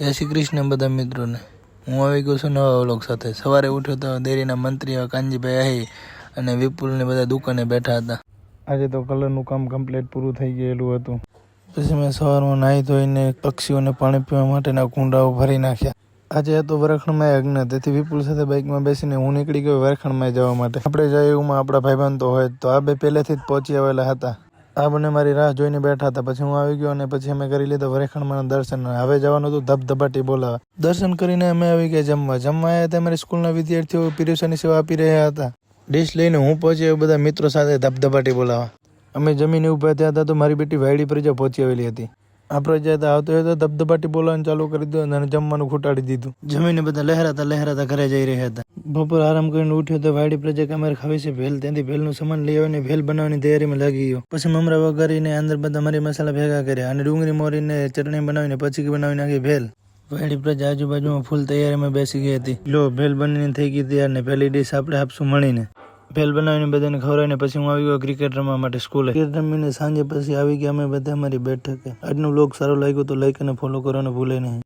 જય શ્રી કૃષ્ણ બધા મિત્રોને। હું આવી ગયો છું નવા વ્લોગ સાથે। સવારે ઉઠ્યો તો ડેરીના મંત્રી કાનજીભાઈ આહી અને વિપુલને બધા દુકાને બેઠા હતા। આજે તો કલરનું કામ કમ્પ્લીટ પૂરું થઈ ગયેલું હતું। પછી મેં સવારમાં નાહી ધોઈને પક્ષીઓને પાણી પીવા માટેના કુંડાઓ ભરી નાખ્યા। આજે હતો વરખણમાં યજ્ઞ, તેથી વિપુલ સાથે બાઇકમાં બેસીને હું નીકળી ગયો વરખણમાં જવા માટે। આપણે જઈએ એમાં આપણા ભાઈબંધો હોય તો આ બે પહેલેથી જ પહોંચી આવેલા હતા। આ બંને મારી રાહ જોઈને બેઠા હતા। પછી હું આવી ગયો અને પછી અમે કરી લીધા વરખણમાં દર્શન। હવે જવાનું હતું ધબધબાટી બોલાવા। દર્શન કરીને અમે આવી ગયા જમવા આવ્યા હતા। અમારી સ્કૂલના વિદ્યાર્થીઓ પીરસવાની સેવા આપી રહ્યા હતા। ડીશ લઈને હું પહોંચ્યો બધા મિત્રો સાથે ધબધબાટી બોલાવા। અમે જમીને ઊભા થયા હતા તો મારી બેટી વાયડી પ્રજા પહોંચી આવેલી હતી। આ પ્રજા આવતો હતો ધબધબાટી બોલાવાનું ચાલુ કરી દીધું અને જમવાનું ખૂટાડી દીધું। જમીને બધા લહેરાતા ઘરે જઈ રહ્યા હતા। બપોર આરામ કરીને ઉઠ્યો તો વાયડી પ્રજા કે અમારે ખાવી છે ભેલ। ત્યાંથી ભેલનું સામાન લઈ આવીને ભેલ બનાવવાની તૈયારીમાં લાગી ગયો। પછી મમરા વઘારીને અંદર બધા મરી મસાલા ભેગા કર્યા અને ડુંગળી મોરીને ચટણી બનાવીને પછી બનાવી નાખી ભેલ। વાયડી પ્રજા આજુબાજુમાં ફૂલ તૈયારીમાં બેસી ગઈ હતી। લો ભેલ બનીને થઈ ગઈ તૈયાર ને પહેલી ડીશ આપણે આપશું મળીને। ભેલ બનાવીને બધાને ખવડાવીને પછી હું આવી ગયો ક્રિકેટ રમવા માટે સ્કૂલે। ક્રિકેટ રમીને સાંજે પછી આવી ગયા અમે બધા અમારી બેઠકે। આજનો વ્લોગ સારો લાગ્યો તો લાઈક અને ફોલો કરવાનું ભૂલે નહીં।